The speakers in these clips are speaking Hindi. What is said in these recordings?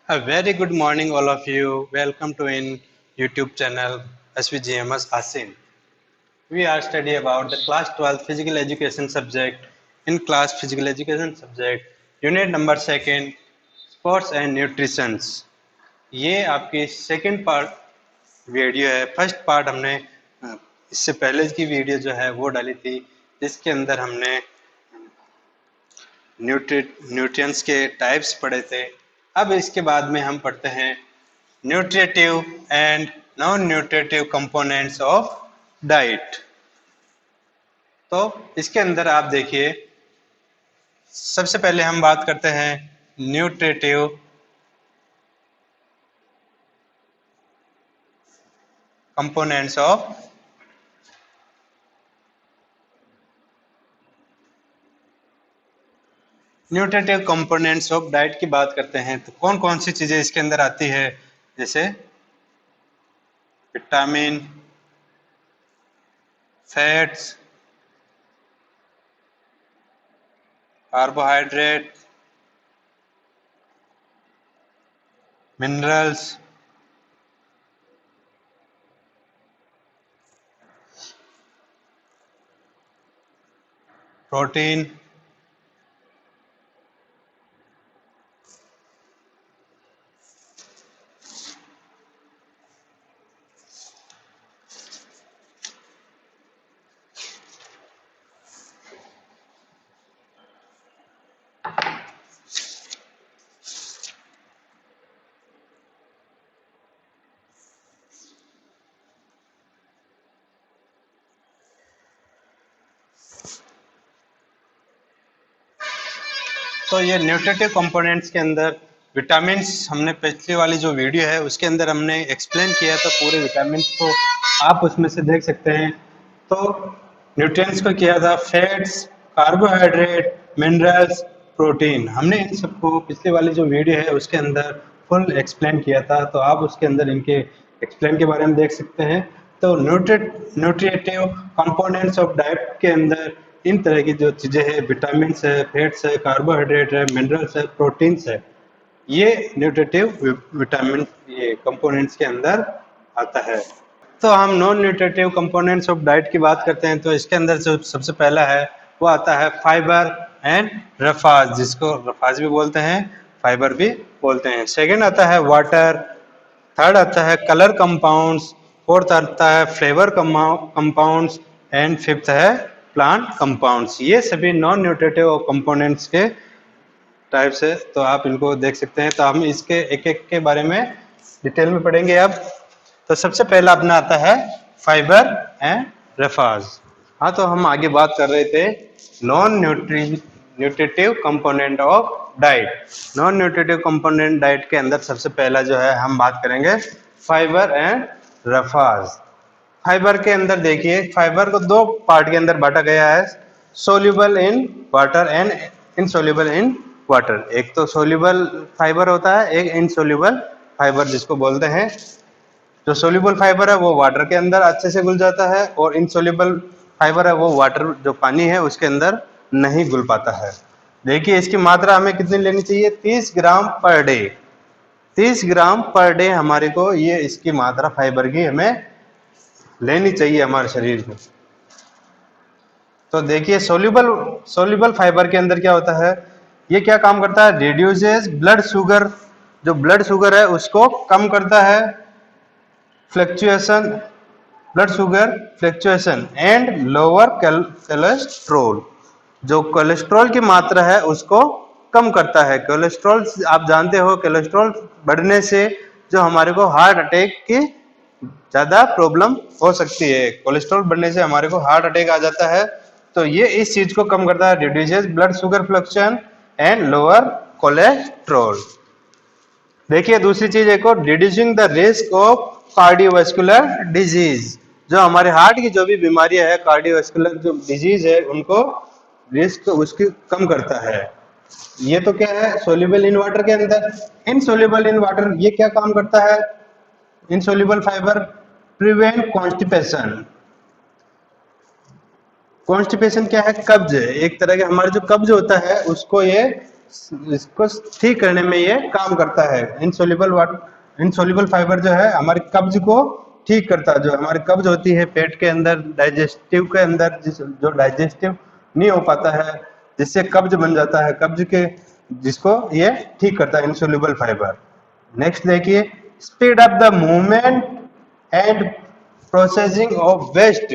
A very good morning, all of you. Welcome to in YouTube channel SVGMS Asim. We are study about the class 12 physical education subject. In class physical education subject, unit number second, sports and nutrition. ये आपकी सेकंड पार्ट वीडियो है। फर्स्ट पार्ट हमने इससे पहले की वीडियो जो है वो डाली थी, जिसके अंदर हमने न्यूट्रिएंट्स के टाइप्स पढ़े थे। अब इसके बाद में हम पढ़ते हैं nutritive and non nutritive components of diet. तो इसके अंदर आप देखिए, सबसे पहले हम बात करते हैं न्यूट्रिटिव कंपोनेंट्स ऑफ डाइट की बात करते हैं तो कौन कौन सी चीजें इसके अंदर आती है, जैसे vitamin, fats, carbohydrate, minerals, protein, तो ये न्यूट्रिटिव कंपोनेंट्स के अंदर विटामिन्स, हमने पिछली वाली जो वीडियो है उसके अंदर हमने एक्सप्लेन किया था पूरे विटामिन्स को, आप उसमें से देख सकते हैं। तो न्यूट्रिएंट्स को किया था फैट्स, कार्बोहाइड्रेट, मिनरल्स, प्रोटीन। हमने इन सबको पिछली वाली जो वीडियो है उसके अंदर फुल एक्सप्लेन किया था, तो आप उसके अंदर इनके एक्सप्लेन के बारे में देख सकते हैं। तो न्यूट्रिएटिव कंपोनेंट्स ऑफ डाइट के अंदर इन तरह की जो चीज़ें हैं, विटामिन्स है, फैट्स है, कार्बोहाइड्रेट है, मिनरल्स है, प्रोटीन्स है, ये न्यूट्रिटिव विटामिन ये कंपोनेंट्स के अंदर आता है। तो हम non nutritive components of diet की बात करते हैं तो इसके अंदर जो सबसे पहला है वो आता है फाइबर एंड रफाज, जिसको रफाज भी बोलते हैं, फाइबर भी बोलते हैं। सेकंड आता है वाटर, थर्ड आता है कलर कंपाउंड्स, फोर्थ आता है फ्लेवर कंपाउंड्स एंड फिफ्थ है प्लांट कंपाउंड्स। ये सभी नॉन न्यूट्रिटिव कंपोनेंट्स के टाइप्स है, तो आप इनको देख सकते हैं। तो हम इसके एक एक के बारे में डिटेल में पढ़ेंगे अब। तो सबसे पहला अपना आता है फाइबर एंड रफाज। हाँ, तो हम आगे बात कर रहे थे non nutritive component of diet. Non nutritive component diet के अंदर सबसे पहला जो है हम बात करेंगे फाइबर एंड रफाज। फाइबर के अंदर देखिए, फाइबर को दो पार्ट के अंदर बांटा गया है, soluble in water and insoluble in water. एक तो सोल्यूबल फाइबर होता है, एक इनसोल्यूबल फाइबर जिसको बोलते हैं। जो सोल्यूबल फाइबर है वो वाटर के अंदर अच्छे से घुल जाता है, और इनसोल्यूबल फाइबर है वो वाटर जो पानी है उसके अंदर नहीं घुल पाता है। देखिए, इसकी मात्रा हमें कितनी लेनी चाहिए, 30 ग्राम पर डे। 30 ग्राम पर डे हमारे को ये इसकी मात्रा फाइबर की हमें लेनी चाहिए हमारे शरीर में। तो देखिए, सोल्यूबल फाइबर के अंदर क्या होता है, ये क्या काम करता है, रिड्यूसेस ब्लड शुगर, जो ब्लड शुगर है उसको कम करता है, fluctuation, blood sugar fluctuation and lower cholesterol, जो कोलेस्ट्रॉल की मात्रा है उसको कम करता है। कोलेस्ट्रॉल आप जानते हो, कोलेस्ट्रॉल बढ़ने से जो हमारे को हार्ट अटैक की ज्यादा प्रॉब्लम हो सकती है। कोलेस्ट्रॉल बढ़ने से हमारे को हार्ट अटैक आ जाता है, तो ये इस चीज को कम करता है, reduces blood sugar fluctuation and lower cholesterol. देखिए, दूसरी चीज एक और, reducing the risk of cardiovascular disease, जो हमारे हार्ट की जो भी बीमारियां है, कार्डियोवास्कुलर जो डिजीज है उनको रिस्क उसकी कम करता है। ये तो क्या है, सोल्यूबल इन वाटर के अंदर। इनसोल्यूबल इन वाटर ये क्या काम करता है, insoluble fibre prevent constipation. Constipation क्या है, कब्ज है, एक तरह के हमारे जो कब्ज होता है उसको ये इसको ठीक करने में ये काम करता है। इनसोल्युबल फाइबर जो है हमारे कब्ज को ठीक करता है। जो हमारी कब्ज होती है पेट के अंदर, डाइजेस्टिव के अंदर, जो डाइजेस्टिव नहीं हो पाता है, जिससे कब्ज बन जाता है, कब्ज के जिसको ये ठीक करता है इनसोल्युबल फाइबर। नेक्स्ट देखिए, speed up the movement and processing of waste.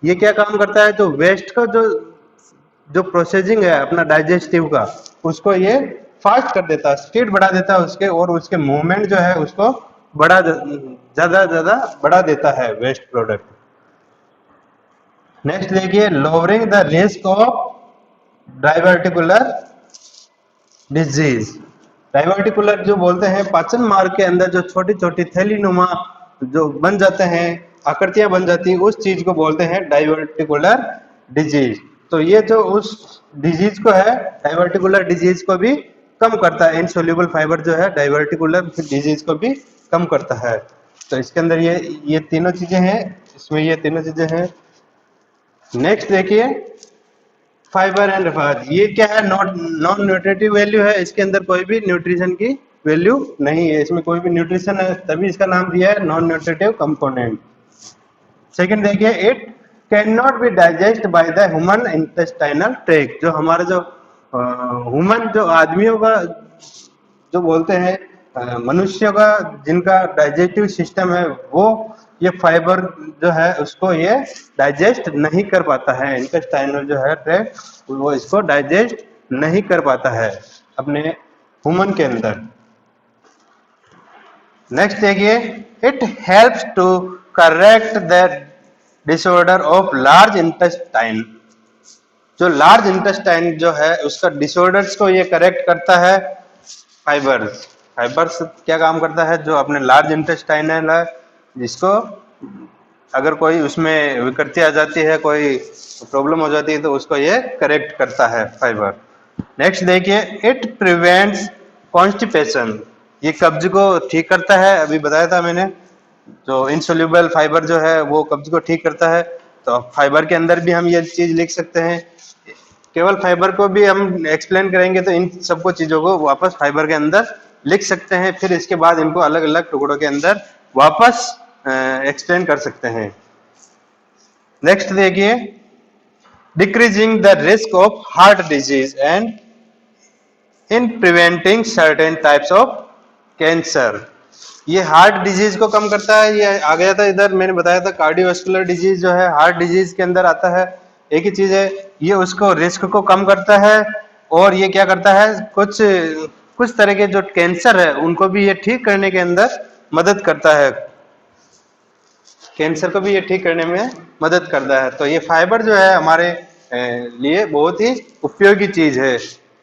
ये क्या काम करता है? जो वेस्ट का जो जो प्रोसेसिंग है अपना डाइजेस्टिव का, उसको ये फास्ट कर देता है, स्पीड बढ़ा देता है उसके, और उसके मूवमेंट जो है उसको बड़ा ज्यादा ज्यादा बढ़ा देता है वेस्ट प्रोडक्ट। नेक्स्ट देखिए, lowering the risk of diverticular disease. Diverticular जो बोलते हैं, पाचन मार्ग के अंदर जो छोटी छोटी थैली नुमा जो बन जाते हैं, आकृतियां बन जाती हैं, उस चीज को बोलते हैं डाइवर्टिकुलर डिजीज। तो ये जो उस डिजीज को है, डाइवर्टिकुलर डिजीज को भी कम करता है। इनसोल्यूबल फाइबर जो है डाइवर्टिकुलर डिजीज को भी कम करता है। तो इसके अंदर ये तीनों चीजें हैं, इसमें ये तीनों चीजें हैं। नेक्स्ट देखिए, फाइबर एंड फैट। ये क्या है? नॉन न्यूट्रिटिव वैल्यू है, इसके अंदर कोई भी न्यूट्रिशन की वैल्यू नहीं है, इसमें कोई भी न्यूट्रिशन है, तभी इसका नाम दिया है नॉन न्यूट्रिटिव कंपोनेंट। सेकंड देखिए, it can not B digest by the human intestinal tract. जो हमारा जो ह्यूमन जो आदमियों का जो बोलते हैं मनुष्य का जिनका डाइजेस्टिव सिस्टम है, वो ये फाइबर जो है उसको ये डाइजेस्ट नहीं कर पाता है। इंटेस्टाइनल जो है ट्रैक्ट, वो इसको डाइजेस्ट नहीं कर पाता है अपने ह्यूमन के अंदर। नेक्स्ट देखिए, it helps to correct the disorder of large intestine. जो लार्ज इंटेस्टाइन जो है उसका डिसऑर्डर्स को ये करेक्ट करता है फाइबर्स। फाइबर्स क्या काम करता है? जो अपने लार्ज इंटेस्टाइनल है, जिसको अगर कोई उसमें विकृति आ जाती है, कोई प्रॉब्लम हो जाती है, तो उसको ये करेक्ट करता है फाइबर। नेक्स्ट देखिए, इट प्रिवेंट्स कॉन्स्टिपेशन। ये कब्ज को ठीक करता है, अभी बताया था मैंने। जो इनसोल्यूबल फाइबर जो है वो कब्ज को ठीक करता है। तो फाइबर के अंदर भी हम ये चीज लिख सकते हैं। केवल फाइबर को भी हम एक्सप्लेन करेंगे तो इन सबको चीजों को वापस फाइबर के अंदर लिख सकते हैं, फिर इसके बाद इनको अलग अलग टुकड़ों के अंदर वापस एक्सप्लेन कर सकते हैं। नेक्स्ट देखिए, decreasing the risk of heart disease and in preventing certain types of cancer. ये हार्ट डिजीज को कम करता है। ये आ गया था इधर, मैंने बताया था कार्डियोवास्कुलर डिजीज जो है हार्ट डिजीज के अंदर आता है। एक ही चीज है, ये उसको रिस्क को कम करता है, और ये क्या करता है, कुछ कुछ तरह के जो कैंसर है उनको भी ये ठीक करने के अंदर मदद करता है। कैंसर को भी ये ठीक करने में मदद करता है। तो ये फाइबर जो है हमारे लिए बहुत ही उपयोगी चीज है।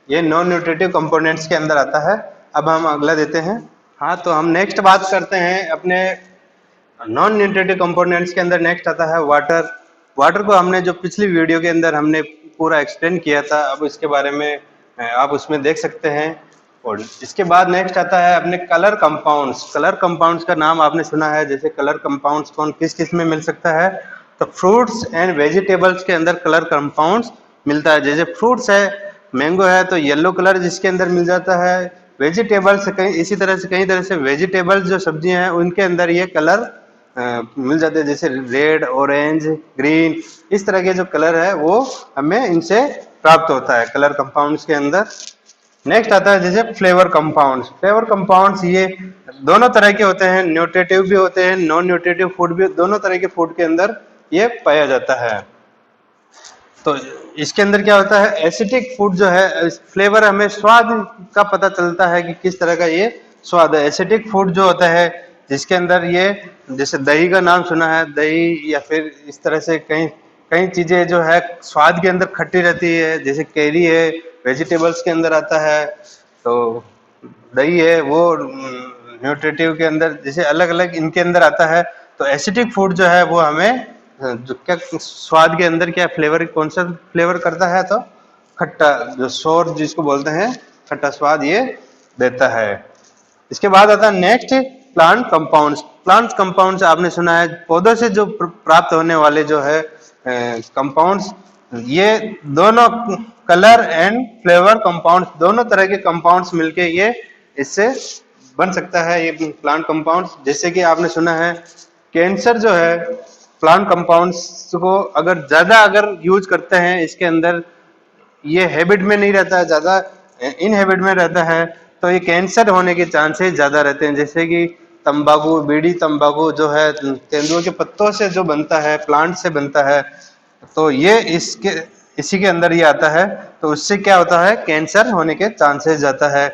ये नॉन न्यूट्रिटिव कंपोनेंट्स के अंदर आता है। अब हम अगला देते हैं। हाँ, तो हम नेक्स्ट बात करते हैं अपने नॉन न्यूट्रिटिव कंपोनेंट्स के अंदर। नेक्स्ट आता है वाटर। वाटर को हमने जो पिछली वीडियो के अंदर हमने पूरा एक्सप्लेन किया था, अब इसके बारे में आप उसमें देख सकते हैं। और इसके बाद नेक्स्ट आता है अपने कलर कंपाउंड्स। कलर कंपाउंड्स का नाम आपने सुना है, जैसे कलर कंपाउंड्स कौन किस किस में मिल सकता है? तो फ्रूट्स एंड वेजिटेबल्स के अंदर कलर कंपाउंड्स मिलता है। जैसे फ्रूट्स है, मैंगो है तो येलो कलर जिसके अंदर मिल जाता है। वेजिटेबल्स कहीं इसी तरह से, कई तरह से वेजिटेबल्स जो सब्जियां हैं उनके अंदर ये कलर मिल जाते हैं, जैसे रेड, ऑरेंज, ग्रीन, इस तरह के जो कलर है वो हमें इनसे प्राप्त होता है कलर कंपाउंड्स के अंदर। नेक्स्ट आता है जैसे फ्लेवर कंपाउंड्स। फ्लेवर कंपाउंड्स ये दोनों तरह के होते हैं, न्यूट्रिटिव भी होते हैं, नॉन न्यूट्रिटिव फूड भी, दोनों तरह के फूड के अंदर ये पाया जाता है। तो इसके अंदर क्या होता है, एसिडिक फूड जो है, फ्लेवर हमें स्वाद का पता चलता है कि किस तरह का ये स्वाद है। एसिडिक फूड जो होता है जिसके अंदर ये, जैसे दही का नाम सुना है, दही या फिर इस तरह से कई कई चीजें जो है स्वाद के अंदर खट्टी रहती है, जैसे कैरी है, वेजिटेबल्स के अंदर आता है। तो दही है वो न्यूट्रिटिव के अंदर जैसे अलग अलग इनके अंदर आता है। तो एसिडिक फूड जो है वो हमें जो क्या स्वाद के अंदर क्या फ्लेवर, कौन सा फ्लेवर करता है? तो खट्टा, जो सोर जिसको बोलते हैं, खट्टा स्वाद ये देता है। इसके बाद आता है next plant compounds. Plant compounds आपने सुना है, पौधों से जो प्राप्त होने वाले जो है कंपाउंड्स, ये दोनों कलर एंड फ्लेवर कंपाउंड्स, दोनों तरह के कंपाउंड्स मिलके ये इससे बन सकता है ये प्लांट कंपाउंड्स। जैसे कि आपने सुना है कैंसर जो है प्लांट कंपाउंड्स को अगर ज्यादा अगर यूज करते हैं इसके अंदर, ये हैबिट में नहीं रहता है, ज्यादा इन हैबिट में रहता है, तो ये कैंसर होने के चांसेस ज्यादा रहते हैं। जैसे कि तंबाकू, बीड़ी तंबाकू जो है तेंदुओं के पत्तों से जो बनता है, प्लांट से बनता है, तो ये इसके इसी के अंदर ये आता है, तो उससे क्या होता है कैंसर होने के चांसेस जाता है।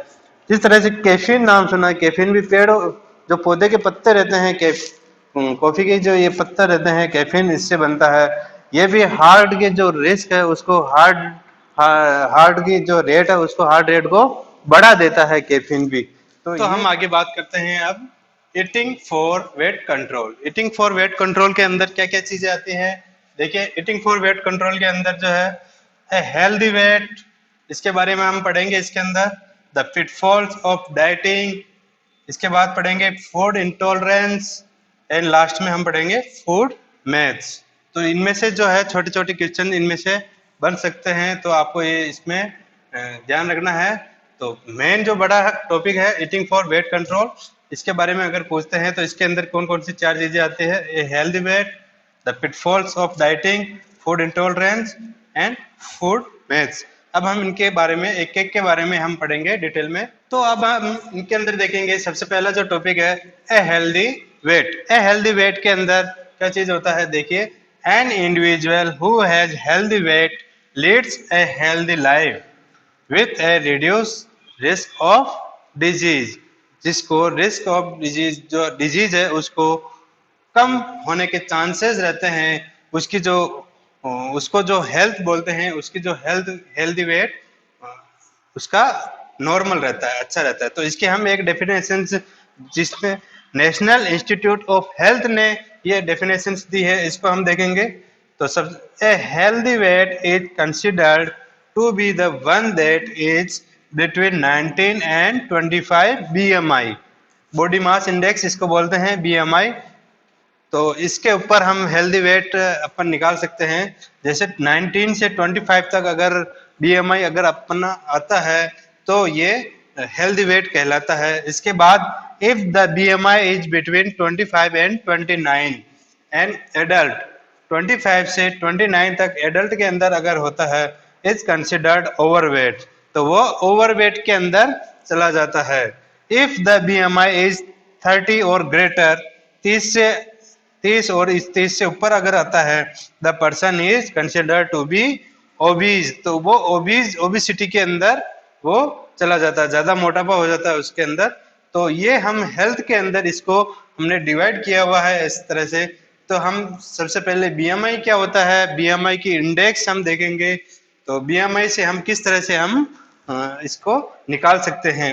जिस तरह से कैफीन नाम सुना है, कैफीन भी पेड़ जो पौधे के पत्ते रहते हैं, कॉफी के जो ये पत्ते रहते हैं, कैफीन इससे बनता है। ये भी हार्ट के जो रिस्क है उसको हार्ट की जो रेट है उसको, हार्ट रेट को बढ़ा देता है कैफीन भी। तो हम आगे बात करते हैं अब eating for weight control. Eating for weight control के अंदर क्या क्या चीजें आती हैं? देखिए ईटिंग फॉर वेट कंट्रोल के अंदर जो है हेल्दी वेट, इसके बारे में हम पढ़ेंगे इसके अंदर। द पिटफॉल्स ऑफ डाइटिंग, इसके बाद पढ़ेंगे फूड इंटॉलरेंस, एंड लास्ट में हम पढ़ेंगे फूड मैथ्स। तो इनमें से जो है छोटे छोटे क्वेश्चन इनमें से बन सकते हैं, तो आपको ये इसमें ध्यान रखना है। तो मेन जो बड़ा टॉपिक है ईटिंग फॉर वेट कंट्रोल, इसके बारे में अगर पूछते हैं तो इसके अंदर कौन कौन सी चार चीजें आती है? A healthy wait, the pitfalls of dieting, food intolerance and food maths. अब हम इनके बारे में एक एक के बारे में हम पढ़ेंगे डिटेल में। तो अब हम इनके अंदर देखेंगे सबसे पहला जो टॉपिक है a healthy weight. A healthy weight के अंदर क्या चीज होता है? देखिए an individual who has healthy weight leads a healthy life with a reduce risk of disease. जिसको रिस्क ऑफ डिजीज, जो डिजीज है उसको कम होने के चांसेस रहते हैं, उसकी जो उसको जो हेल्थ बोलते हैं, उसकी जो हेल्दी वेट उसका नॉर्मल रहता है, अच्छा रहता है। तो इसके हम एक डेफिनेशन जिसमें नेशनल इंस्टीट्यूट ऑफ हेल्थ ने ये डेफिनेशन दी है, इसको हम देखेंगे। तो सब a healthy weight is considered to be the one that is between 19 and 25 BMI. Body mass index इसको बोलते हैं, बीएमआई। तो इसके ऊपर हम हेल्दी वेट अपन निकाल सकते हैं। जैसे 19 से 25 तक अगर बीएमआई अगर अपना आता है तो ये हेल्दी वेट कहलाता है। इसके बाद if the BMI is between 25 and 29 and adult, 25 से 29 तक एडल्ट के अंदर अगर होता है, इज कंसिडर्ड ओवरवेट, तो वो ओवरवेट के अंदर चला जाता है। इफ द बीएमआई इज 30 और ग्रेटर, 30 और इस 30 से ऊपर अगर आता है, the person is considered to be obese, तो वो ओबिसिटी के अंदर वो चला जाता है, ज्यादा मोटापा हो जाता है उसके अंदर। तो ये हम हेल्थ के अंदर इसको हमने डिवाइड किया हुआ है इस तरह से। तो हम सबसे पहले बीएमआई क्या होता है, बीएमआई की इंडेक्स हम देखेंगे। तो बीएमआई से हम किस तरह से हम इसको निकाल सकते हैं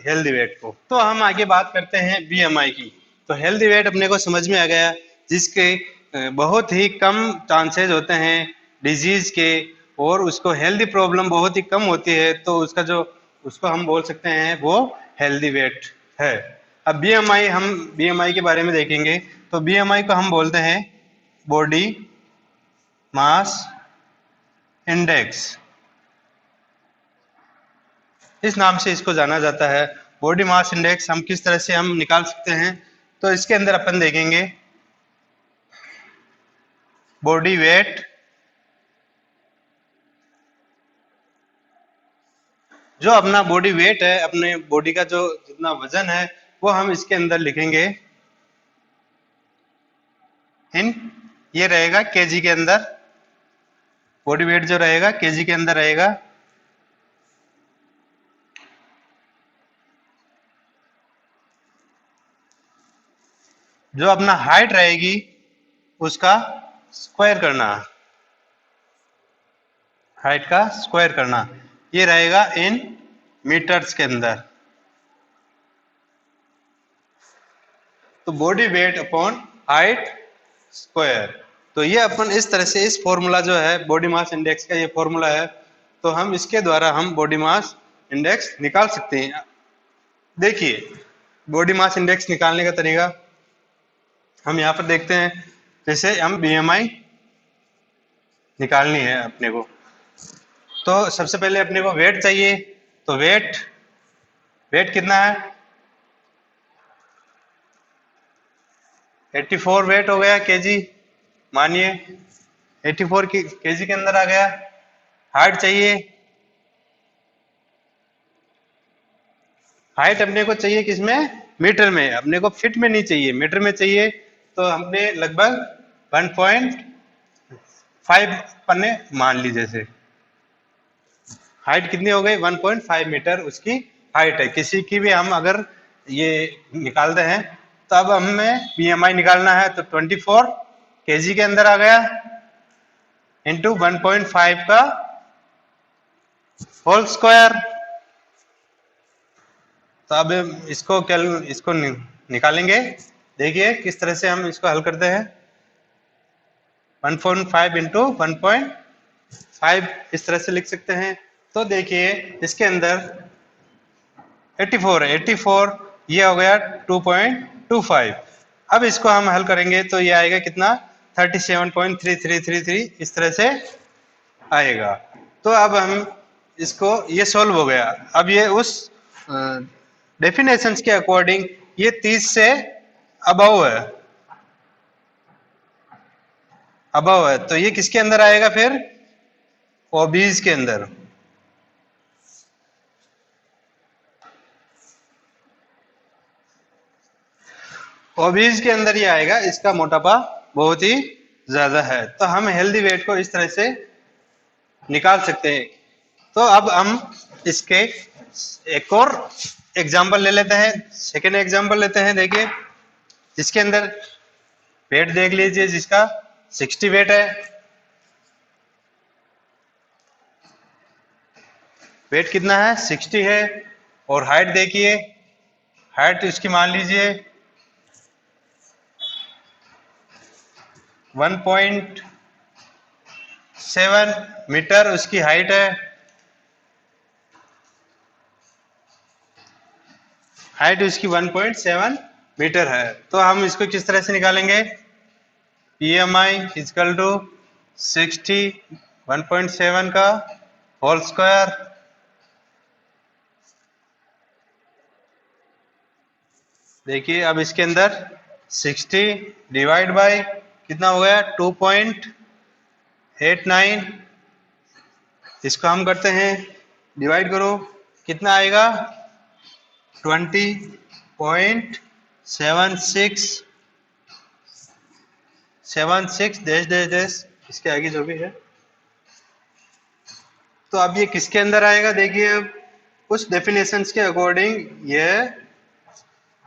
हेल्दी वेट को। तो हम आगे बात करते हैं बीएमआई की। तो हेल्दी वेट अपने को समझ में आ गया, जिसके बहुत ही कम चांसेस होते हैं डिजीज के, और उसको हेल्दी प्रॉब्लम बहुत ही कम होती है, तो उसका जो उसको हम बोल सकते हैं वो हेल्दी वेट है। अब बीएमआई, हम बीएमआई के बारे में देखेंगे। तो बीएमआई को हम बोलते हैं बॉडी मास इंडेक्स, इस नाम से इसको जाना जाता है। बॉडी मास इंडेक्स हम किस तरह से हम निकाल सकते हैं? तो इसके अंदर अपन देखेंगे बॉडी वेट, जो अपना बॉडी वेट है, अपने बॉडी का जो जितना वजन है वो हम इसके अंदर लिखेंगे इन, ये रहेगा केजी के अंदर। बॉडी वेट जो रहेगा केजी के अंदर रहेगा। जो अपना हाइट रहेगी उसका स्क्वायर करना, हाइट का स्क्वायर करना, ये रहेगा इन मीटर्स के अंदर। तो body weight upon height square, तो ये अपन इस तरह से इस फॉर्मूला जो है बॉडी मास इंडेक्स का, ये फॉर्मूला है, तो हम इसके द्वारा हम बॉडी मास इंडेक्स निकाल सकते हैं। देखिए बॉडी मास इंडेक्स निकालने का तरीका हम यहाँ पर देखते हैं। जैसे हम बीएमआई निकालनी है अपने को। तो सबसे पहले अपने को वेट चाहिए, तो वेट कितना है, 84 वेट हो गया केजी, मानिए 84 केजी के अंदर आ गया। हाइट चाहिए, हाइट अपने को चाहिए किसमें, मीटर में, अपने को फीट में नहीं चाहिए, मीटर में चाहिए। तो हमने लगभग 1.5 पन्ने मान ली, जैसे हाइट कितनी हो गई, 1.5 मीटर उसकी हाइट है किसी की भी। हम अगर ये निकालते हैं तो अब हमें बीएमआई निकालना है, तो 24 केजी के अंदर आ गया इंटू 1.5 का होल स्क्वायर। तो अब इसको निकालेंगे। देखिए किस तरह से हम इसको हल करते हैं। 1.5 इंटू 1.5 इस तरह से लिख सकते हैं। तो देखिए इसके अंदर 84 है, 84 ये हो गया 2.25। अब इसको हम हल करेंगे तो ये आएगा कितना, 37.3333 इस तरह से आएगा। तो अब हम इसको, ये सॉल्व हो गया। अब ये उस डेफिनेशंस के अकॉर्डिंग ये 30 से अबव है, अबव है, तो ये किसके अंदर आएगा फिर, ओबीज के अंदर। ओबीज के अंदर ये आएगा, इसका मोटापा बहुत ही ज्यादा है। तो हम हेल्दी वेट को इस तरह से निकाल सकते हैं। तो अब हम इसके एक और एग्जांपल ले लेते हैं, सेकेंड एग्जांपल लेते हैं। देखिए इसके अंदर वेट देख लीजिए, जिसका 60 वेट है, वेट कितना है 60 है। और हाइट देखिए, हाइट इसकी मान लीजिए 1.7 मीटर उसकी हाइट है। हाइट उसकी 1.7 मीटर है। तो हम इसको किस तरह से निकालेंगे, पीएमआई इक्वल टू 60 1.7 का होल स्क्वायर। देखिए अब इसके अंदर 60 डिवाइड बाय कितना हो गया, 2.89। इसको हम करते हैं, डिवाइड करो, कितना आएगा, 20.76 डैश डैश डैश इसके आगे जो भी है। तो अब ये किसके अंदर आएगा, देखिए अब उस डेफिनेशंस के अकॉर्डिंग ये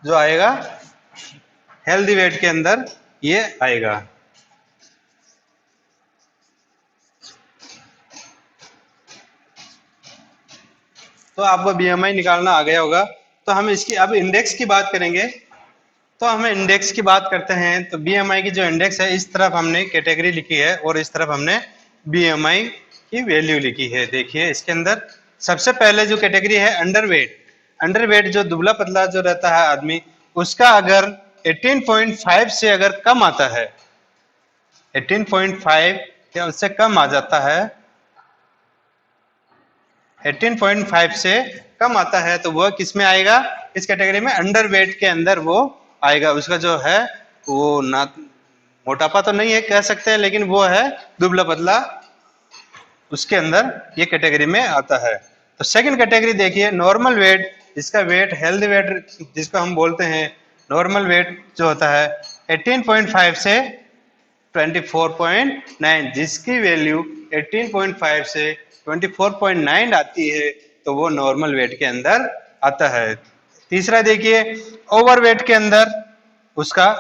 जो आएगा हेल्दी वेट के अंदर ये आएगा। तो आपको बीएमआई निकालना आ गया होगा। तो हम इसकी अब इंडेक्स की बात करेंगे। तो हमें इंडेक्स की बात करते हैं, तो बीएमआई की जो इंडेक्स है, इस तरफ हमने कैटेगरी लिखी है और इस तरफ हमने बीएमआई की वैल्यू लिखी है। देखिए इसके अंदर सबसे पहले जो कैटेगरी है अंडरवेट, अंडरवेट जो दुबला पतला जो रहता है आदमी, उसका अगर 18.5 से अगर कम आता है, 18.5 या उससे कम आ जाता है, 18.5 से कम आता है, तो वह किस में आएगा, इस कैटेगरी में अंडरवेट के अंदर वो आएगा। उसका जो है वो ना मोटापा तो नहीं है कह सकते हैं, लेकिन वो है दुबला पतला, उसके अंदर ये कैटेगरी में आता है। तो सेकंड कैटेगरी देखिए नॉर्मल वेट, इसका वेट हेल्दी वेट जिसको हम बोलते हैं, नॉर्मल वेट जो होता है 18.5 से 24.9, जिसकी वैल्यू 18.5 से 24.9 आती है, तो वो नॉर्मल वेट के अंदर आता है। तीसरा देखिए ओवरवेट के अंदर, उसका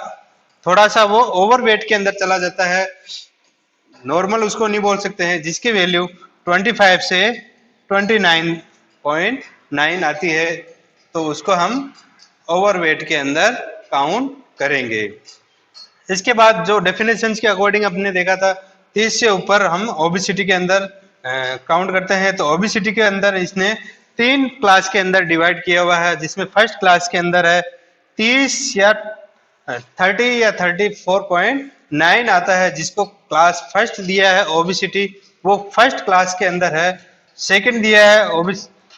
थोड़ा सा वो ओवरवेट के अंदर चला जाता है, नॉर्मल उसको नहीं बोल सकते हैं, जिसकी वैल्यू 25 से 29.9 आती है, तो उसको हम ओवरवेट के अंदर काउंट करेंगे। इसके बाद जो डेफिनेशंस के अकॉर्डिंग हमने देखा था, 30 से ऊपर हम ओबेसिटी के अंदर काउंट करते हैं। तो ओबेसिटी के अंदर इसने 3 क्लास के अंदर डिवाइड किया हुआ है, जिसमें फर्स्ट क्लास के अंदर है 30 या 30 या 9 आता है, जिसको क्लास फर्स्ट दिया है ओबेसिटी, वो फर्स्ट क्लास के अंदर है। सेकंड दिया है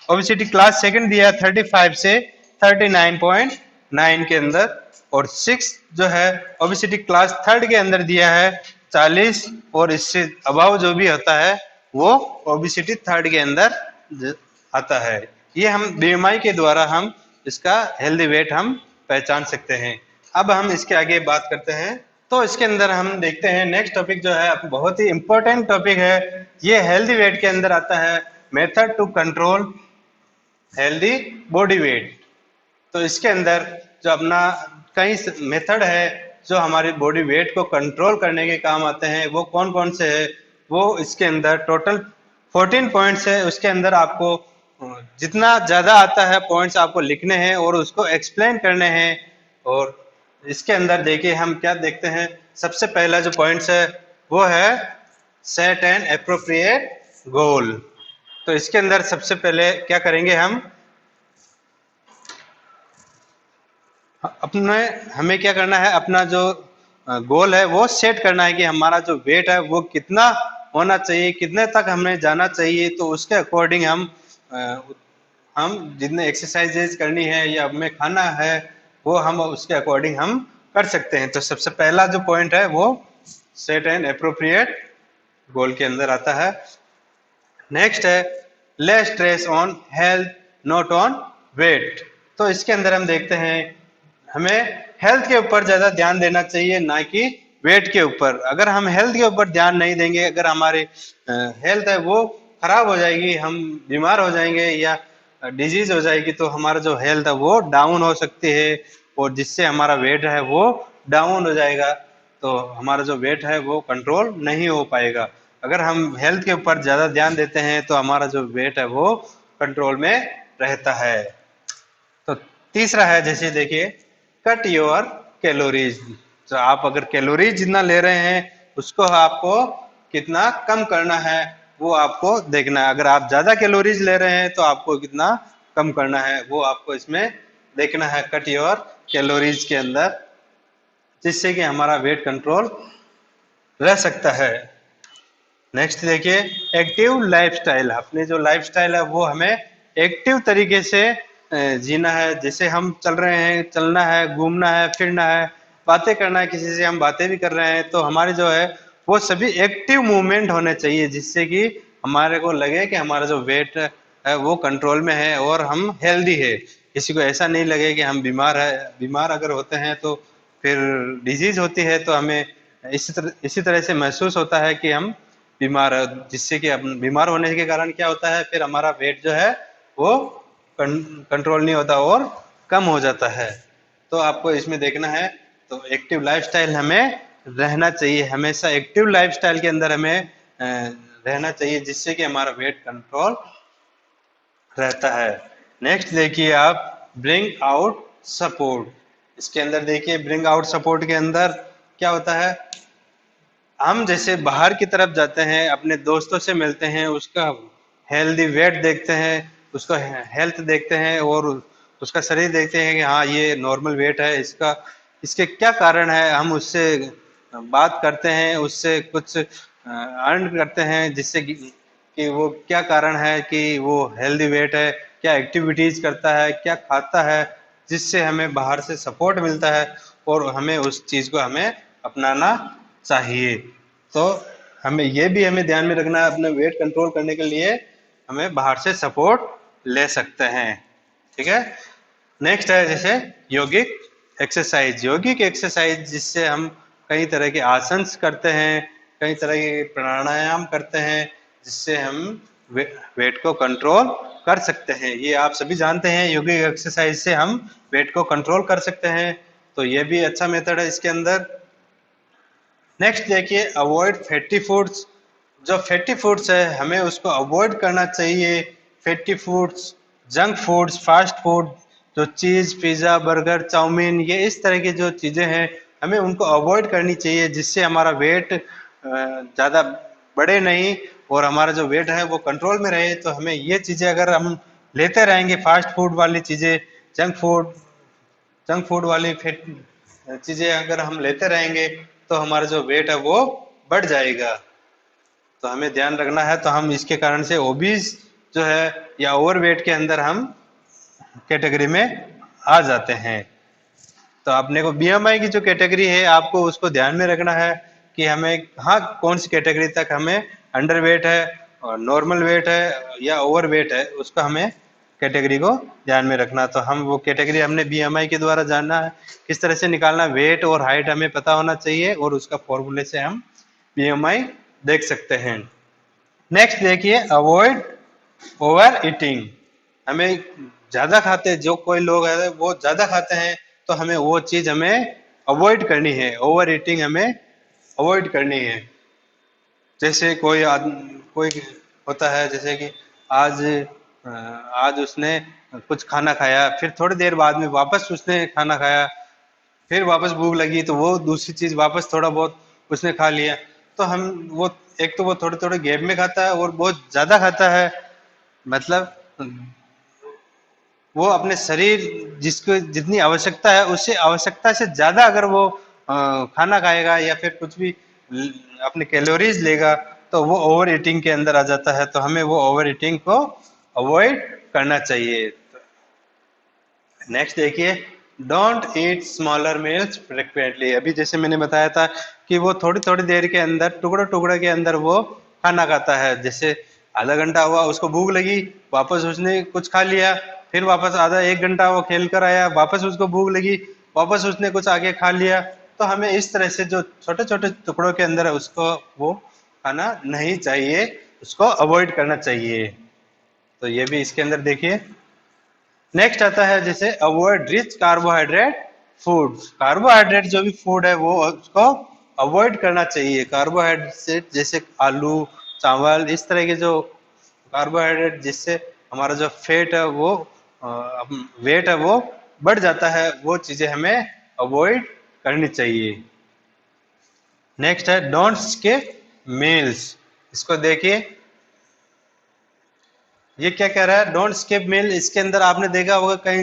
ओबेसिटी क्लास सेकंड दिया है 35 से 39.9 के अंदर, और 6 जो है ओबेसिटी क्लास थर्ड के अंदर दिया है 40, और इससे अबाव जो भी होता है वो ओबेसिटी थर्ड के अंदर आता है। ये हम बीएमआई के द्वारा हम इसका हेल्दी वेट हम पहचान सकते हैं। अब हम इसके आगे बात करते हैं, तो इसके अंदर हम देखते हैं नेक्स्ट टॉपिक जो है बहुत ही इंपॉर्टेंट टॉपिक है। ये हेल्दी वेट के अंदर आता है method to control healthy body weight. तो इसके अंदर जो अपना कई मेथड है जो हमारी बॉडी वेट को कंट्रोल करने के काम आते हैं, वो कौन कौन से है, वो इसके अंदर टोटल 14 पॉइंट्स है। उसके अंदर आपको जितना ज्यादा आता है पॉइंट्स आपको लिखने हैं और उसको एक्सप्लेन करने हैं। और इसके अंदर देखिए हम क्या देखते हैं, सबसे पहला जो पॉइंट्स है वो है सेट एन एप्रोप्रिएट गोल। तो इसके अंदर सबसे पहले क्या करेंगे, हम अपने हमें क्या करना है, अपना जो गोल है वो सेट करना है कि हमारा जो वेट है वो कितना होना चाहिए, कितने तक हमें जाना चाहिए। तो उसके अकॉर्डिंग हम जितने एक्सरसाइजेज करनी है या हमें खाना है वो हम उसके अकॉर्डिंग हम कर सकते हैं। तो सबसे पहला जो पॉइंट है वो सेट एन एप्रोप्रिएट गोल के अंदर आता है। नेक्स्ट है lay stress on health not on weight. तो इसके अंदर हम देखते हैं हमें हेल्थ के ऊपर ज्यादा ध्यान देना चाहिए, ना कि वेट के ऊपर। अगर हम हेल्थ के ऊपर ध्यान नहीं देंगे, अगर हमारी हेल्थ है वो खराब हो जाएगी, हम बीमार हो जाएंगे या डिजीज हो जाएगी, तो हमारा जो हेल्थ है वो डाउन हो सकती है, और जिससे हमारा वेट है वो डाउन हो जाएगा। तो हमारा जो वेट है वो कंट्रोल नहीं हो पाएगा। अगर हम हेल्थ के ऊपर ज्यादा ध्यान देते हैं तो हमारा जो वेट है वो कंट्रोल में रहता है। तो तीसरा है, जैसे देखिए कट योर कैलोरीज। तो आप अगर कैलोरीज जितना ले रहे हैं उसको आपको कितना कम करना है वो आपको देखना है। अगर आप ज्यादा कैलोरीज ले रहे हैं तो आपको कितना कम करना है वो आपको इसमें देखना है, कट योर कैलोरीज के अंदर, जिससे कि हमारा वेट कंट्रोल रह सकता है। नेक्स्ट देखिए एक्टिव लाइफस्टाइल। अपने जो लाइफस्टाइल है वो हमें एक्टिव तरीके से जीना है। जैसे हम चल रहे हैं, चलना है, घूमना है, फिरना है, बातें करना है, किसी से हम बातें भी कर रहे हैं, तो हमारे जो है वो सभी एक्टिव मूवमेंट होने चाहिए, जिससे कि हमारे को लगे कि हमारा जो वेट है वो कंट्रोल में है और हम हेल्दी है। किसी को ऐसा नहीं लगे कि हम बीमार है। बीमार अगर होते हैं तो फिर डिजीज होती है, तो हमें इसी तरह से महसूस होता है कि हम बीमार है, जिससे कि बीमार होने के कारण क्या होता है, फिर हमारा वेट जो है वो कंट्रोल नहीं होता और कम हो जाता है। तो आपको इसमें देखना है, तो एक्टिव लाइफस्टाइल हमें रहना चाहिए, हमेशा एक्टिव लाइफस्टाइल के अंदर हमें रहना चाहिए, जिससे कि हमारा वेट कंट्रोल रहता है। नेक्स्ट देखिए आप ब्रिंग आउट सपोर्ट। इसके अंदर देखिए ब्रिंग आउट सपोर्ट के अंदर क्या होता है, हम जैसे बाहर की तरफ जाते हैं, अपने दोस्तों से मिलते हैं, उसका हेल्दी वेट देखते हैं, उसका हेल्थ देखते हैं और उसका शरीर देखते हैं कि हाँ ये नॉर्मल वेट है, इसका इसके क्या कारण है, हम उससे बात करते हैं, उससे कुछ अर्न करते हैं, जिससे कि वो क्या कारण है कि वो हेल्दी वेट है, क्या एक्टिविटीज करता है, क्या खाता है, जिससे हमें बाहर से सपोर्ट मिलता है और हमें उस चीज को हमें अपनाना चाहिए। तो हमें ध्यान में रखना है, अपने वेट कंट्रोल करने के लिए हमें बाहर से सपोर्ट ले सकते हैं। ठीक है। नेक्स्ट है जैसे यौगिक एक्सरसाइज। यौगिक एक्सरसाइज जिससे हम कई तरह के आसन करते हैं, कई तरह के प्राणायाम करते हैं, जिससे हम वेट को कंट्रोल कर सकते हैं। ये आप सभी जानते हैं, यौगिक एक्सरसाइज से हम वेट को कंट्रोल कर सकते हैं। तो ये भी अच्छा मेथड है इसके अंदर। नेक्स्ट देखिए अवॉइड फैटी फूड्स। जो फैटी फूड्स है हमें उसको अवॉइड करना चाहिए। Fatty foods, junk foods, fast food, जो चीज़, पिज़्ज़ा, बर्गर, चाउमीन, ये इस तरह की जो चीज़ें हैं हमें उनको अवॉइड करनी चाहिए, जिससे हमारा वेट ज़्यादा बढ़े नहीं और हमारा जो वेट है वो कंट्रोल में रहे। तो हमें ये चीज़ें अगर हम लेते रहेंगे, फास्ट फूड वाली चीज़ें, जंक फूड जंक फूड वाली चीज़ें अगर हम लेते रहेंगे तो हमारा जो वेट है वो बढ़ जाएगा। तो हमें ध्यान रखना है। तो हम इसके कारण से ओबीज जो है या ओवरवेट के अंदर हम कैटेगरी में आ जाते हैं। तो अपने को बीएमआई की जो कैटेगरी है आपको उसको ध्यान में रखना है कि हमें हाँ कौन सी कैटेगरी तक हमें अंडर वेट है और नॉर्मल वेट है या ओवर वेट है, उसका हमें कैटेगरी को ध्यान में रखना। तो हम वो कैटेगरी हमने बीएमआई के द्वारा जानना है, किस तरह से निकालना, वेट और हाइट हमें पता होना चाहिए और उसका फॉर्मूले से हम बीएमआई देख सकते हैं। नेक्स्ट देखिए, अवॉइड ओवर ईटिंग। हमें ज्यादा खाते, जो कोई लोग है वो ज्यादा खाते हैं, तो हमें वो चीज हमें अवॉइड करनी है, ओवर ईटिंग हमें अवॉइड करनी है। जैसे कोई होता है जैसे कि आज आज उसने कुछ खाना खाया, फिर थोड़ी देर बाद में वापस उसने खाना खाया, फिर वापस भूख लगी तो वो दूसरी चीज वापस थोड़ा बहुत उसने खा लिया। तो हम वो एक तो वो थोड़े थोड़े गैप में खाता है और बहुत ज्यादा खाता है, मतलब वो अपने शरीर जिसको जितनी आवश्यकता है उससे आवश्यकता से ज्यादा अगर वो खाना खाएगा या फिर कुछ भी अपने कैलोरीज लेगा तो वो ओवर ईटिंग के अंदर आ जाता है। तो हमें वो ओवर ईटिंग को अवॉइड करना चाहिए। नेक्स्ट देखिए, don't eat smaller meals frequently. अभी जैसे मैंने बताया था कि वो थोड़ी थोड़ी देर के अंदर टुकड़े टुकड़े के अंदर वो खाना खाता है। जैसे आधा घंटा हुआ, उसको भूख लगी, वापस उसने कुछ खा लिया, फिर वापस आधा एक घंटा वो खेल कर आया, वापस उसको भूख लगी, वापस उसने कुछ आगे खा लिया। तो हमें इस तरह से जो छोटे छोटे टुकड़ों के अंदर है उसको वो खाना नहीं चाहिए, उसको अवॉइड करना चाहिए। तो ये भी इसके अंदर देखिए। नेक्स्ट आता है जैसे avoid rich carbohydrate food. Carbohydrate जो भी फूड है वो उसको अवॉइड करना चाहिए। कार्बोहाइड्रेट जैसे आलू, चावल, इस तरह के जो कार्बोहाइड्रेट जिससे हमारा जो फैट है वो वेट है वो बढ़ जाता है, वो चीजें हमें अवॉइड करनी चाहिए। नेक्स्ट है डोंट स्किप मील्स। इसको देखिए, ये क्या कह रहा है, डोंट स्किप मील। इसके अंदर आपने देखा होगा कई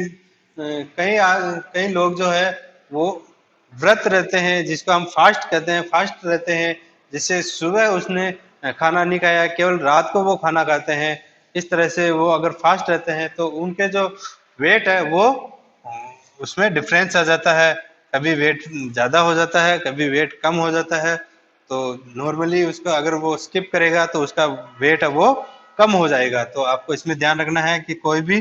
लोग जो है वो व्रत रहते हैं, जिसको हम फास्ट कहते हैं, फास्ट रहते हैं, जिससे सुबह उसने खाना नहीं खाया, केवल रात को वो खाना खाते हैं। इस तरह से वो अगर फास्ट रहते हैं तो उनके जो वेट है वो उसमें डिफरेंस आ जाता है, कभी वेट ज्यादा हो जाता है, कभी वेट कम हो जाता है। तो नॉर्मली उसको अगर वो स्किप करेगा तो उसका वेट है वो कम हो जाएगा। तो आपको इसमें ध्यान रखना है कि कोई भी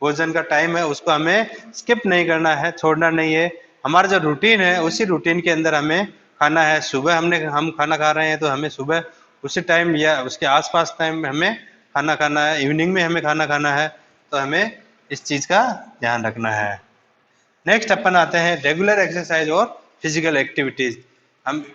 भोजन का टाइम है उसको हमें स्किप नहीं करना है, छोड़ना नहीं है। हमारा जो रूटीन है उसी रूटीन के अंदर हमें खाना है। सुबह हम खाना खा रहे हैं तो हमें सुबह उसी टाइम या उसके आसपास टाइम में हमें खाना खाना है, इवनिंग में हमें खाना खाना है। तो हमें इस चीज का ध्यान रखना है। नेक्स्ट अपन आते हैं रेगुलर एक्सरसाइज और फिजिकल एक्टिविटीज। हम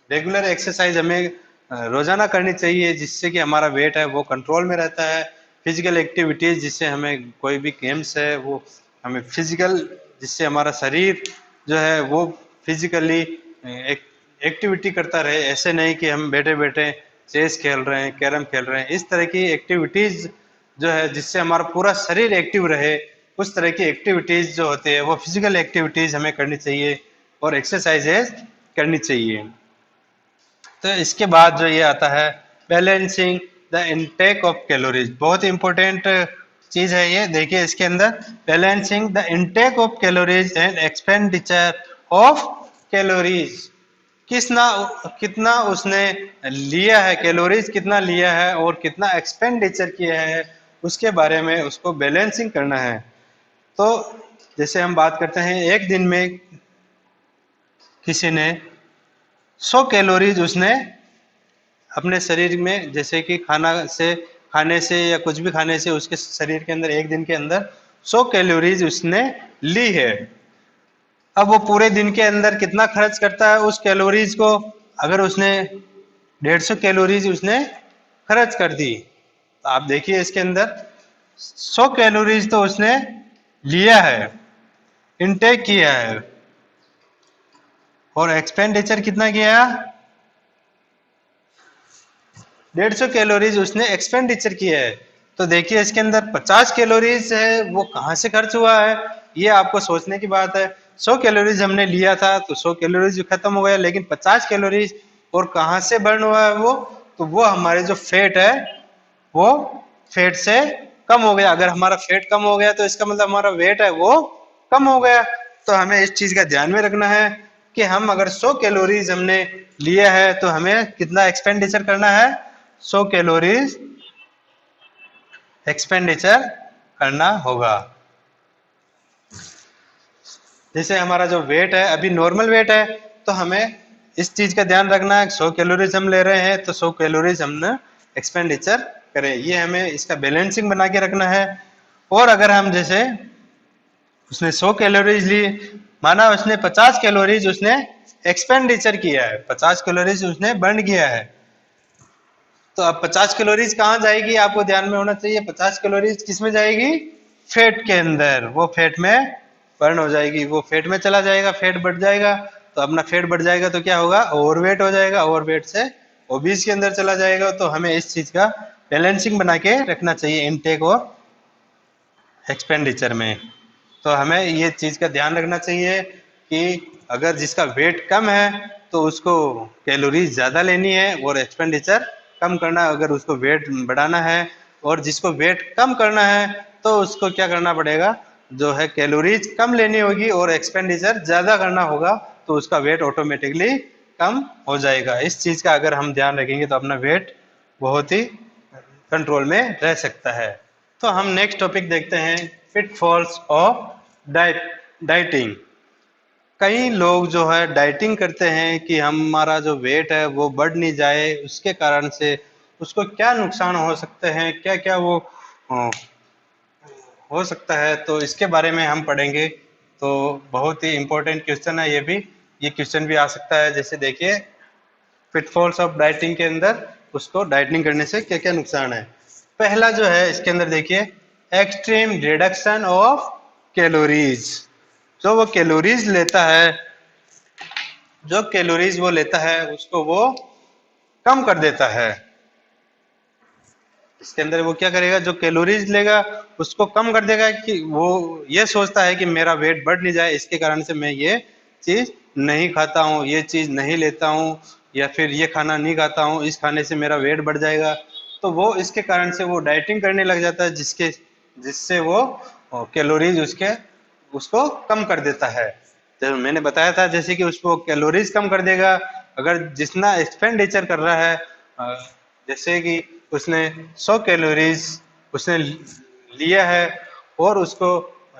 रेगुलर एक्सरसाइज हमें रोजाना करनी चाहिए, जिससे कि हमारा वेट है वो कंट्रोल में रहता है। फिजिकल एक्टिविटीज जिससे हमें कोई भी गेम्स है वो हमें फिजिकल, जिससे हमारा शरीर जो है वो फिजिकली एक एक्टिविटी करता रहे। ऐसे नहीं कि हम बैठे बैठे चेस खेल रहे हैं, कैरम खेल रहे हैं। इस तरह की एक्टिविटीज जो है जिससे हमारा पूरा शरीर एक्टिव रहे, उस तरह की एक्टिविटीज जो होती है वो फिजिकल एक्टिविटीज हमें करनी चाहिए और एक्सरसाइजेज करनी चाहिए। तो इसके बाद जो ये आता है balancing the intake of calories. बहुत इंपॉर्टेंट चीज है ये। देखिए इसके अंदर balancing the intake of calories and expenditure of calories. Kisna कितना उसने लिया है, कैलोरीज कितना लिया है और कितना एक्सपेंडिचर किया है, उसके बारे में उसको बैलेंसिंग करना है। तो जैसे हम बात करते हैं, एक दिन में किसी ने 100 कैलोरीज उसने अपने शरीर में, जैसे कि खाने से या कुछ भी खाने से उसके शरीर के अंदर एक दिन के अंदर 100 कैलोरीज उसने ली है। अब वो पूरे दिन के अंदर कितना खर्च करता है उस कैलोरीज को। अगर उसने 150 कैलोरीज उसने खर्च कर दी, तो आप देखिए इसके अंदर 100 कैलोरीज तो उसने लिया है, इनटेक किया है, और एक्सपेंडिचर कितना किया, 150 कैलोरीज उसने एक्सपेंडिचर किया है। तो देखिए इसके अंदर 50 कैलोरीज है वो कहाँ से खर्च हुआ है, ये आपको सोचने की बात है। 100 कैलोरीज हमने लिया था तो 100 कैलोरीज खत्म हो गया, लेकिन 50 कैलोरीज और कहाँ से बर्न हुआ है वो, तो वो हमारे जो फैट है वो फैट से कम हो गया। अगर हमारा फैट कम हो गया तो इसका मतलब हमारा वेट है वो कम हो गया। तो हमें इस चीज का ध्यान में रखना है कि हम अगर 100 कैलोरीज हमने लिया है तो हमें कितना एक्सपेंडिचर करना है, 100 कैलोरीज एक्सपेंडिचर करना होगा। जैसे हमारा जो वेट है अभी नॉर्मल वेट है, तो हमें इस चीज का ध्यान रखना है 100 कैलोरीज हम ले रहे हैं तो 100 कैलोरीज हमने एक्सपेंडिचर करें, ये हमें इसका बैलेंसिंग बना के रखना है। और अगर हम जैसे उसने 100 कैलोरीज ली, माना उसने 50 कैलोरीज उसने एक्सपेंडिचर किया है, 50 कैलोरीज उसने बर्न किया है, तो अब 50 कैलोरीज कहाँ जाएगी आपको ध्यान में होना चाहिए। 50 कैलोरीज किस में जाएगी, फैट के अंदर, वो फैट में बर्न हो जाएगी, वो फैट में चला जाएगा, फैट बढ़ जाएगा। तो अपना फैट बढ़ जाएगा तो क्या होगा, ओवरवेट हो जाएगा, ओवरवेट से ओबीस के अंदर चला जाएगा। तो हमें इस चीज का बैलेंसिंग बना के रखना चाहिए इनटेक और एक्सपेंडिचर में। तो हमें ये चीज का ध्यान रखना चाहिए कि अगर जिसका वेट कम है तो उसको कैलोरीज ज्यादा लेनी है और एक्सपेंडिचर कम करना, अगर उसको वेट बढ़ाना है और जिसको वेट कम करना है तो उसको क्या करना पड़ेगा, जो है कैलोरीज कम लेनी होगी और एक्सपेंडिचर ज्यादा करना होगा, तो उसका वेट ऑटोमेटिकली कम हो जाएगा। इस चीज का अगर हम ध्यान रखेंगे तो अपना वेट बहुत ही कंट्रोल में रह सकता है। तो हम नेक्स्ट टॉपिक देखते हैं, पिटफॉल्स ऑफ डाइटिंग। कई लोग जो है डाइटिंग करते हैं कि हमारा जो वेट है वो बढ़ नहीं जाए, उसके कारण से उसको क्या नुकसान हो सकते हैं, क्या क्या वो अ, हो सकता है, तो इसके बारे में हम पढ़ेंगे। तो बहुत ही इंपॉर्टेंट क्वेश्चन है ये भी, ये क्वेश्चन भी आ सकता है। जैसे देखिए पिटफॉल्स ऑफ डाइटिंग के अंदर उसको डाइटिंग करने से क्या क्या नुकसान है। पहला जो है इसके अंदर देखिए, एक्सट्रीम रिडक्शन ऑफ कैलोरीज। जो वो कैलोरीज लेता है, जो कैलोरीज वो लेता है उसको वो कम कर देता है। इसके अंदर वो क्या करेगा, जो कैलोरीज लेगा उसको कम कर देगा, कि वो ये सोचता है कि मेरा वेट बढ़ नहीं जाए, इसके कारण से मैं ये चीज नहीं खाता हूँ, ये चीज नहीं लेता हूँ, या फिर ये खाना नहीं खाता हूँ, इस खाने से मेरा वेट बढ़ जाएगा। तो वो इसके कारण से वो डाइटिंग करने लग जाता है, जिससे वो कैलोरीज उसको कम कर देता है। तो मैंने बताया था जैसे कि उसको कैलोरीज कम कर देगा, अगर जितना एक्सपेंडिचर कर रहा है, जैसे कि उसने 100 कैलोरीज उसने लिया है और उसको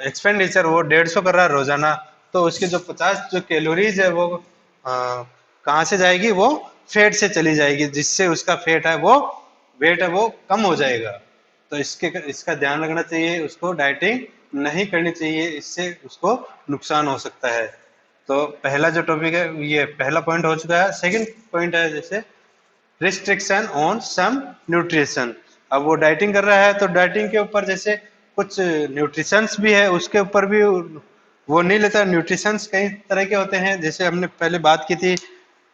एक्सपेंडिचर वो 150 कर रहा है रोजाना, तो उसके जो 50 जो कैलोरीज है वो कहाँ से जाएगी, वो फैट से चली जाएगी, जिससे उसका फैट है वो वेट है वो कम हो जाएगा। तो इसका ध्यान रखना चाहिए, उसको डाइटिंग नहीं करनी चाहिए, इससे उसको नुकसान हो सकता है। तो पहला जो टॉपिक है ये पहला पॉइंट हो चुका है। सेकंड पॉइंट है जैसे रिस्ट्रिक्शन ऑन सम न्यूट्रिशन। अब वो डाइटिंग कर रहा है तो डाइटिंग के ऊपर जैसे कुछ न्यूट्रिशंस भी है, उसके ऊपर भी वो नहीं लेता। न्यूट्रिशंस कई तरह के होते हैं, जैसे हमने पहले बात की थी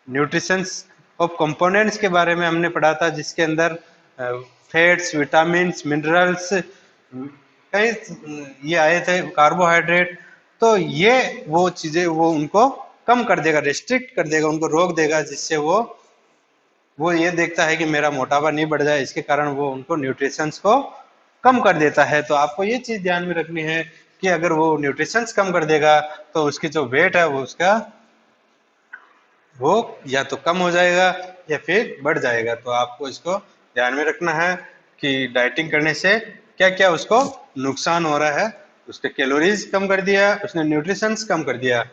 न्यूट्रिशंस ऑफ कंपोनेंट्स के बारे में हमने पढ़ा था, जिसके अंदर फैट्स, विटामिन्स, मिनरल्स कई ये आए थे, कार्बोहाइड्रेट। तो ये वो चीजें वो उनको कम कर देगा, रिस्ट्रिक्ट कर देगा, उनको रोक देगा, जिससे वो ये देखता है कि मेरा मोटापा नहीं बढ़ जाए, इसके कारण वो उनको न्यूट्रिशंस को कम कर देता है। तो आपको ये चीज ध्यान में रखनी है कि अगर वो न्यूट्रिशंस कम कर देगा तो उसकी जो वेट है वो उसका वो या तो कम हो जाएगा या फिर बढ़ जाएगा। तो आपको इसको ध्यान में रखना है कि डाइटिंग करने से क्या क्या उसको नुकसान हो रहा है। उसके कैलोरीज कम कर दिया, उसने न्यूट्रिशंस कम कर दिया।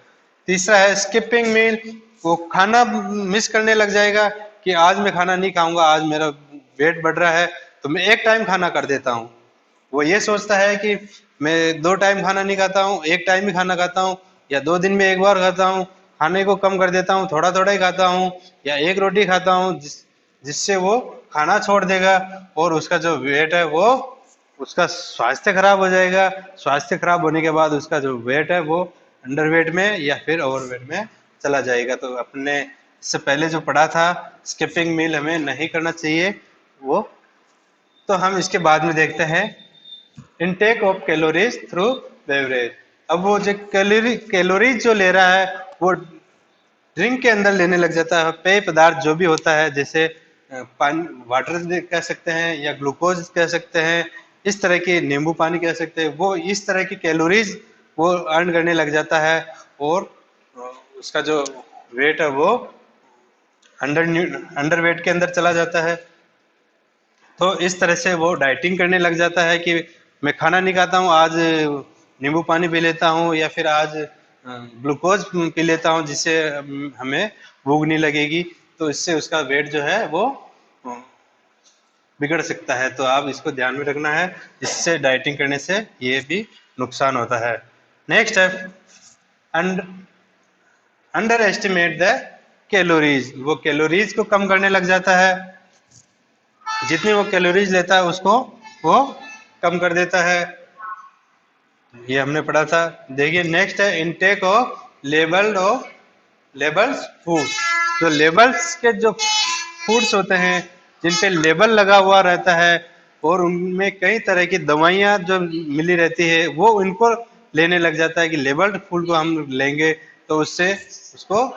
तीसरा है स्किपिंग मील, वो खाना मिस करने लग जाएगा कि आज मैं खाना नहीं खाऊंगा, आज मेरा वेट बढ़ रहा है तो मैं एक टाइम खाना कर देता हूँ। वो ये सोचता है कि मैं 2 टाइम खाना नहीं खाता हूँ, एक टाइम ही खाना खाता हूँ, या 2 दिन में एक बार खाता हूँ, खाने को कम कर देता हूँ, थोड़ा थोड़ा ही खाता हूँ, या एक रोटी खाता हूँ, जिससे वो खाना छोड़ देगा और उसका जो वेट है वो उसका स्वास्थ्य खराब हो जाएगा। स्वास्थ्य खराब होने के बाद उसका जो वेट है वो अंडरवेट में या फिर ओवरवेट में चला जाएगा। तो अपने इससे पहले जो पढ़ा था स्किपिंग मील हमें नहीं करना चाहिए वो। तो हम इसके बाद में देखते हैं intake of calories through beverage. अब वो जो कैलोरीज जो ले रहा है वो ड्रिंक के अंदर लेने लग जाता है। पेय पदार्थ जो भी होता है, जैसे पानी, वाटर कह सकते हैं या ग्लूकोज कह सकते हैं, इस तरह की नींबू पानी कह सकते हैं, वो इस तरह की कैलोरीज वो अर्न करने लग जाता है और उसका जो वेट है वो अंडर वेट के अंदर चला जाता है। तो इस तरह से वो डाइटिंग करने लग जाता है कि मैं खाना नहीं खाता हूँ, आज नींबू पानी पी लेता हूँ या फिर आज ग्लूकोज पी लेता हूँ जिससे हमें भूख नहीं लगेगी। तो इससे उसका वेट जो है वो बिगड़ सकता है। तो आप इसको ध्यान में रखना है, इससे डाइटिंग करने से ये भी नुकसान होता है। नेक्स्ट है अंडर एस्टिमेट द कैलोरीज। वो कैलोरीज को कम करने लग जाता है, जितनी वो कैलोरीज लेता है उसको वो कम कर देता है। ये हमने पढ़ा था। देखिए नेक्स्ट है इनटेक ऑफ लेबल्स फूड। जो लेबल्स के जो फूड्स होते हैं जिन पे लेबल लगा हुआ रहता है और उनमें कई तरह की दवाइयाँ जो मिली रहती है वो इनको लेने लग जाता है कि लेबल्ड फूड को हम लेंगे तो उससे उसको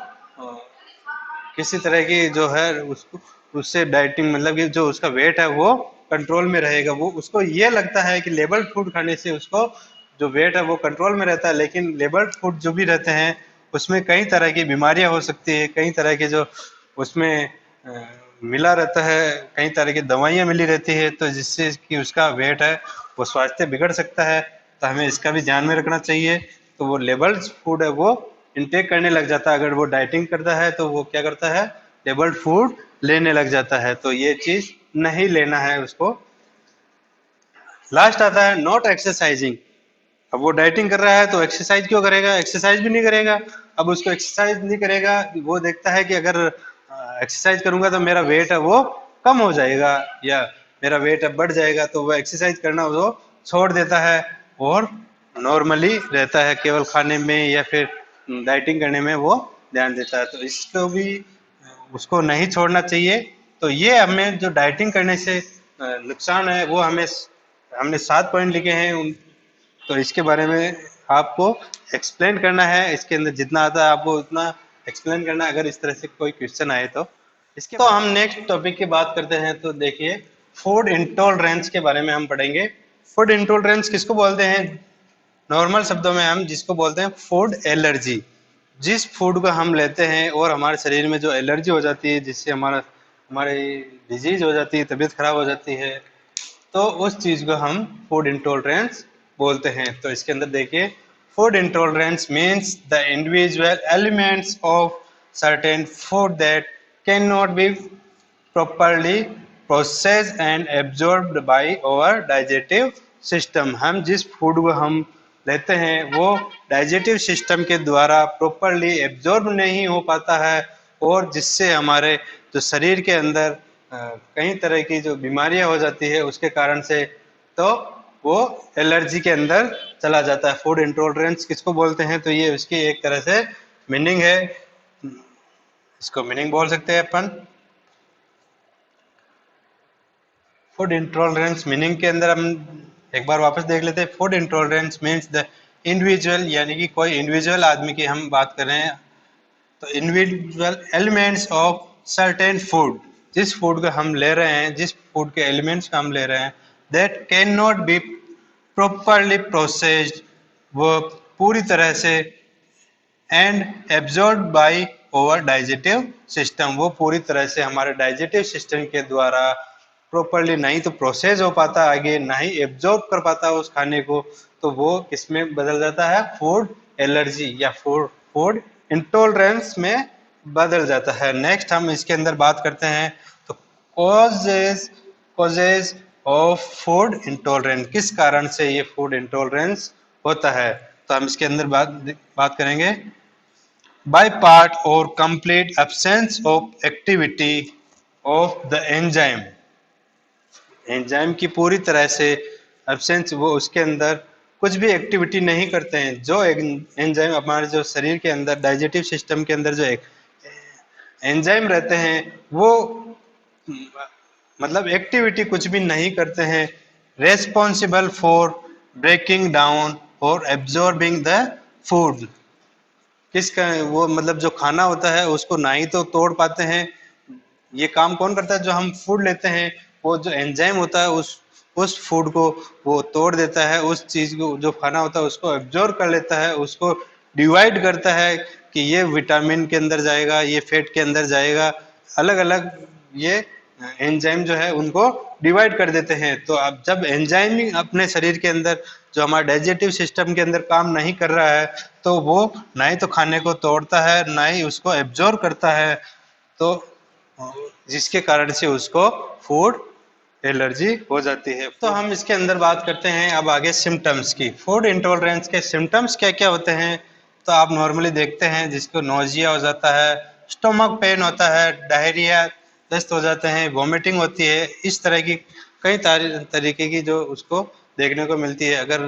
किसी तरह की जो है उसको उससे डाइटिंग मतलब कि जो उसका वेट है वो कंट्रोल में रहेगा। वो उसको ये लगता है कि लेबल्ड फूड खाने से उसको जो वेट है वो कंट्रोल में रहता है, लेकिन लेबल्ड फूड जो भी रहते हैं उसमें कई तरह की बीमारियां हो सकती है, कई तरह के जो उसमें मिला रहता है, कई तरह की दवाइयां मिली रहती है, तो जिससे कि उसका वेट है वो स्वास्थ्य बिगड़ सकता है। तो हमें इसका भी ध्यान में रखना चाहिए। तो वो लेबल्ड फूड है वो इनटेक करने लग जाता है। अगर वो डाइटिंग करता है तो वो क्या करता है, लेबल्ड फूड लेने लग जाता है। तो ये चीज नहीं लेना है उसको। लास्ट आता है नॉट एक्सरसाइजिंग। अब वो डाइटिंग कर रहा है तो एक्सरसाइज क्यों करेगा, एक्सरसाइज भी नहीं करेगा। अब उसको एक्सरसाइज नहीं करेगा, वो देखता है कि अगर एक्सरसाइज करूंगा तो मेरा वेट है वो कम हो जाएगा या मेरा वेट है बढ़ जाएगा, तो वो एक्सरसाइज करना वो छोड़ देता है और नॉर्मली रहता है, केवल खाने में या फिर डाइटिंग करने में वो ध्यान देता है। तो इसको भी उसको नहीं छोड़ना चाहिए। तो ये हमें जो डाइटिंग करने से नुकसान है वो हमें हमने 7 पॉइंट लिखे हैं तो इसके बारे में आपको एक्सप्लेन करना है। इसके अंदर जितना आता है आपको उतना एक्सप्लेन करना है, अगर इस तरह से कोई क्वेश्चन आए तो। इसके तो हम नेक्स्ट टॉपिक की बात करते हैं। तो देखिए फूड इंटॉलरेंस के बारे में हम पढ़ेंगे। फूड इंटॉलरेंस किसको बोलते हैं, नॉर्मल शब्दों में हम जिसको बोलते हैं फूड एलर्जी। जिस फूड को हम लेते हैं और हमारे शरीर में जो एलर्जी हो जाती है, जिससे हमारी डिजीज हो जाती है, तबीयत खराब हो जाती है, तो उस चीज को हम फूड इंटॉलरेंस बोलते हैं। तो इसके अंदर देखिए food intolerance means the individual elements of certain food that can not B properly processed and absorbed by our digestive system। हम जिस फूड को हम लेते हैं वो डाइजेटिव सिस्टम के द्वारा प्रॉपरली एब्जॉर्ब नहीं हो पाता है और जिससे हमारे जो शरीर के अंदर कई तरह की जो बीमारियां हो जाती है उसके कारण से, तो वो एलर्जी के अंदर चला जाता है। फूड इंटॉलरेंस किसको बोलते हैं, तो ये उसकी एक तरह से मीनिंग है, इसको मीनिंग बोल सकते हैं अपन। फूड इंटॉलरेंस मीनिंग के अंदर हम एक बार वापस देख लेते हैं। Food intolerance means the individual, यानी कि कोई इंडिविजुअल आदमी की हम बात कर रहे हैं, तो individual elements of certain food, जिस फूड को हम ले रहे हैं, जिस फूड के एलिमेंट्स को हम ले रहे हैं, that can not be properly processed, वो पूरी तरह से and absorb by over digestive system, वो पूरी तरह से हमारे डाइजेटिव सिस्टम के द्वारा प्रॉपरली नहीं तो प्रोसेस हो पाता आगे, ना ही एब्जॉर्ब कर पाता उस खाने को, तो वो किसमें बदल जाता है, फूड एलर्जी या फूड इंटॉलरेंस में बदल जाता है। नेक्स्ट हम इसके अंदर बात करते हैं तो कॉजेज ऑफ फूड इंटॉलरेंस, किस कारण से ये फूड इंटॉलरेंस होता है। तो हम इसके अंदर बात करेंगे by part or complete absence of activity of the enzyme। Enzyme की पूरी तरह से एब्सेंस, वो उसके अंदर कुछ भी एक्टिविटी नहीं करते हैं। जो एंजाइम हमारे जो शरीर के अंदर डाइजेटिव सिस्टम के अंदर जो एक एंजाइम रहते हैं वो मतलब एक्टिविटी कुछ भी नहीं करते हैं, रेस्पॉन्सिबल फॉर ब्रेकिंग डाउन और एब्जॉर्बिंग द फूड। किसका वो मतलब जो खाना होता है उसको ना ही तो तोड़ पाते हैं, ये काम कौन करता है, जो हम फूड लेते हैं वो जो एंजाइम होता है उस फूड को वो तोड़ देता है, उस चीज को जो खाना होता है उसको एब्जॉर्ब कर लेता है, उसको डिवाइड करता है कि ये विटामिन के अंदर जाएगा, ये फैट के अंदर जाएगा, अलग अलग ये एंजाइम जो है उनको डिवाइड कर देते हैं। तो अब जब एंजाइम ही अपने शरीर के अंदर जो हमारा डाइजेस्टिव सिस्टम के अंदर काम नहीं कर रहा है तो वो ना ही तो खाने को तोड़ता है ना ही उसको एब्जॉर्ब करता है, तो जिसके कारण से उसको फूड एलर्जी हो जाती है। तो हम इसके अंदर बात करते हैं अब आगे सिम्टम्स की। फूड इंटॉलरेंस के सिम्टम्स क्या क्या होते हैं, तो आप नॉर्मली देखते हैं जिसको नोजिया हो जाता है, स्टोमक पेन होता है, डायरिया, दस्त हो जाते हैं, वॉमिटिंग होती है, इस तरह की कई तरीके की जो उसको देखने को मिलती है। अगर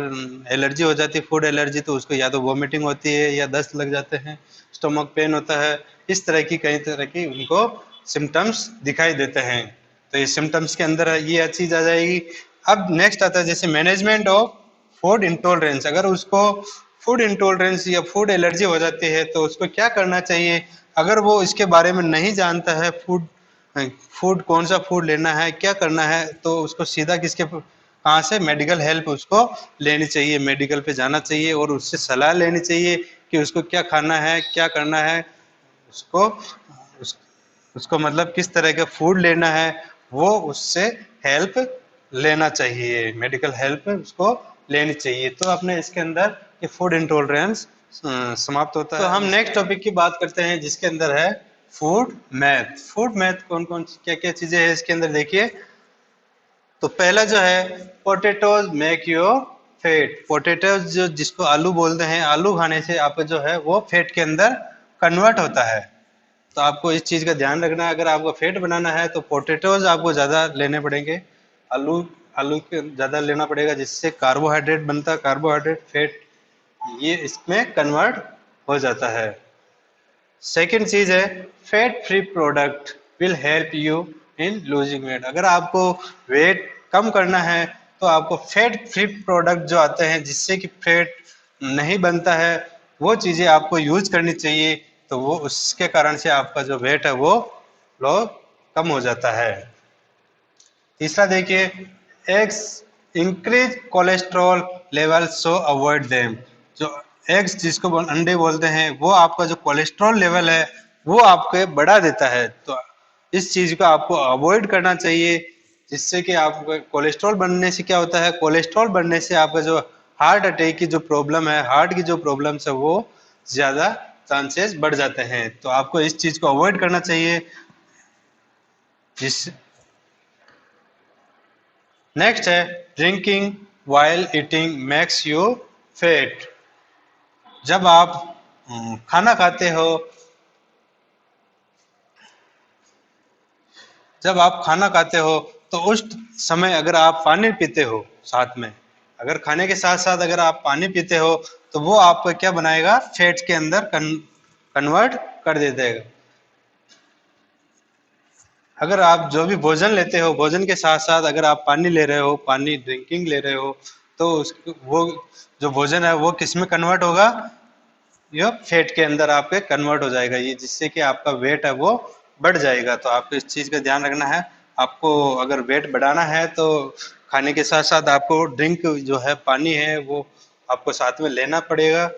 एलर्जी हो जाती है फूड एलर्जी तो उसको या तो वॉमिटिंग होती है या दस्त लग जाते हैं, स्टोमक पेन होता है, इस तरह की कई तरह की उनको सिम्टम्स दिखाई देते हैं। तो ये सिम्टम्स के अंदर ये चीज आ जाएगी। अब नेक्स्ट आता है जैसे मैनेजमेंट ऑफ फूड इंटॉलरेंस। अगर उसको फूड इंटॉलरेंस या फूड एलर्जी हो जाती है तो उसको क्या करना चाहिए, अगर वो इसके बारे में नहीं जानता है, फूड फूड कौन सा फूड लेना है क्या करना है, तो उसको सीधा किसके कहाँ से मेडिकल हेल्प उसको लेनी चाहिए, मेडिकल पे जाना चाहिए और उससे सलाह लेनी चाहिए कि उसको क्या खाना है क्या करना है, उसको उस, उसको मतलब किस तरह का फूड लेना है, वो उससे हेल्प लेना चाहिए, मेडिकल हेल्प उसको लेनी चाहिए। तो अपने इसके अंदर ये फूड इंटॉलरेंस समाप्त होता है। तो हम नेक्स्ट टॉपिक की बात करते हैं जिसके अंदर है फूड मैथ। फूड मैथ कौन कौन क्या क्या चीजें हैं इसके अंदर देखिए। तो पहला जो है potatoes make your fat. Potatoes जो जिसको आलू बोलते हैं, आलू खाने से आपका जो है वो फैट के अंदर कन्वर्ट होता है। तो आपको इस चीज का ध्यान रखना है, अगर आपको फैट बनाना है तो पोटैटोज आपको ज्यादा लेने पड़ेंगे, आलू आलू के ज्यादा लेना पड़ेगा, जिससे कार्बोहाइड्रेट बनता है, कार्बोहाइड्रेट फैट ये इसमें कन्वर्ट हो जाता है। सेकेंड चीज है fat free product will help you in losing weight. अगर आपको वेट कम करना है तो आपको फैट फ्री प्रोडक्ट जो आते हैं जिससे कि फैट नहीं बनता है वो चीजें आपको यूज करनी चाहिए, तो वो उसके कारण से आपका जो वेट है वो लो कम हो जाता है। तीसरा देखिए eggs increase cholesterol level so avoid them. जो एग्स जिसको अंडे बोलते हैं वो आपका जो कोलेस्ट्रॉल लेवल है वो आपके बढ़ा देता है, तो इस चीज को आपको अवॉइड करना चाहिए, जिससे कि आपको कोलेस्ट्रॉल बनने से क्या होता है, कोलेस्ट्रॉल बनने से आपका जो हार्ट अटैक की जो प्रॉब्लम है, हार्ट की जो प्रॉब्लम्स है वो ज्यादा चांसेस बढ़ जाते हैं। तो आपको इस चीज को अवॉइड करना चाहिए। जिस नेक्स्ट है drinking while eating makes you fat. जब आप खाना खाते हो, जब आप खाना खाते हो तो उस समय अगर आप पानी पीते हो साथ में, अगर खाने के साथ साथ अगर आप पानी पीते हो तो वो आपको क्या बनाएगा, फैट के अंदर कन्वर्ट कर दे देगा। अगर आप जो भी भोजन लेते हो, भोजन के साथ साथ अगर आप पानी ले रहे हो, पानी ड्रिंकिंग ले रहे हो, तो वो जो भोजन है वो किस में कन्वर्ट होगा, ये फैट के अंदर आपके कन्वर्ट हो जाएगा, ये जिससे कि आपका वेट है वो बढ़ जाएगा। तो आपको इस चीज का ध्यान रखना है। आपको अगर वेट बढ़ाना है तो खाने के साथ साथ आपको ड्रिंक जो है पानी है वो आपको साथ में लेना पड़ेगा।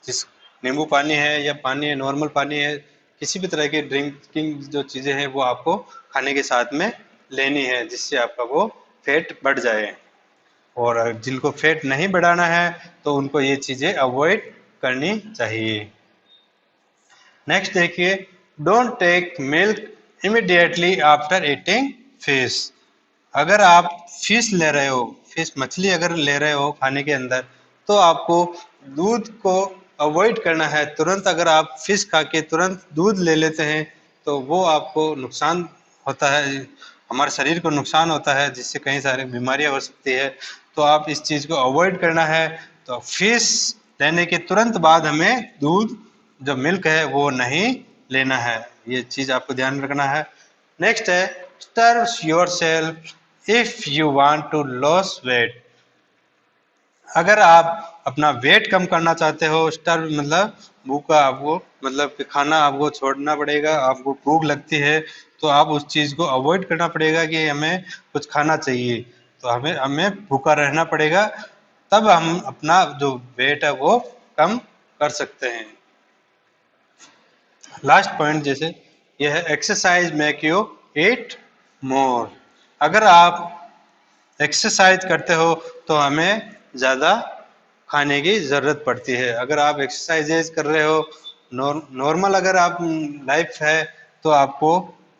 जिस नींबू पानी है या पानी है, नॉर्मल पानी है, किसी भी तरह की ड्रिंकिंग जो चीजें हैं वो आपको खाने के साथ में लेनी है, जिससे आपका वो फैट बढ़ जाए। और जिनको फैट नहीं बढ़ाना है तो उनको ये चीजें अवॉइड करनी चाहिए। नेक्स्ट देखिए don't take milk immediately after eating fish. अगर आप फिश ले रहे हो, फिश मछली अगर ले रहे हो खाने के अंदर, तो आपको दूध को अवॉइड करना है तुरंत। अगर आप फिश खा के तुरंत दूध ले लेते हैं तो वो आपको नुकसान होता है, हमारे शरीर को नुकसान होता है, जिससे कई सारी बीमारियां हो सकती है। तो आप इस चीज को अवॉइड करना है। तो फिश लेने के तुरंत बाद हमें दूध जो मिल्क है वो नहीं लेना है, ये चीज आपको ध्यान रखना है। नेक्स्ट है stir yourself if you want to loss weight. अगर आप अपना वेट कम करना चाहते हो, स्टार्व मतलब भूखा आपको मतलब कि खाना आपको छोड़ना पड़ेगा, आपको भूख लगती है तो आप उस चीज़ को अवॉइड करना पड़ेगा कि हमें कुछ खाना चाहिए, तो हमें हमें भूखा रहना पड़ेगा, तब हम अपना जो वेट है वो कम कर सकते हैं। लास्ट पॉइंट जैसे ये है एक्सरसाइज मेक यू ईट मोर। अगर आप एक्सरसाइज करते हो तो हमें ज़्यादा खाने की ज़रूरत पड़ती है। अगर आप एक्सरसाइजेज कर रहे हो, नॉर्मल अगर आप लाइफ है तो आपको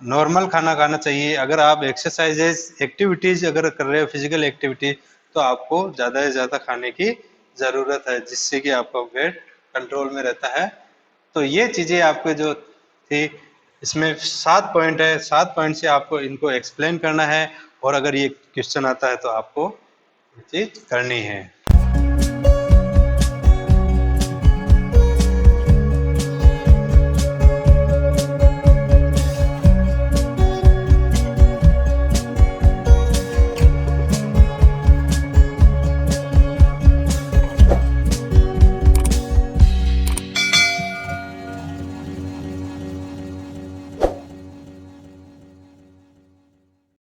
नॉर्मल खाना खाना चाहिए। अगर आप एक्सरसाइजेज एक्टिविटीज़ अगर कर रहे हो, फिजिकल एक्टिविटी, तो आपको ज़्यादा से ज़्यादा खाने की ज़रूरत है, जिससे कि आपका वेट कंट्रोल में रहता है। तो ये चीज़ें आपको जो थी, इसमें 7 पॉइंट है, 7 पॉइंट से आपको इनको एक्सप्लेन करना है और अगर ये क्वेश्चन आता है तो आपको ये चीज़ करनी है।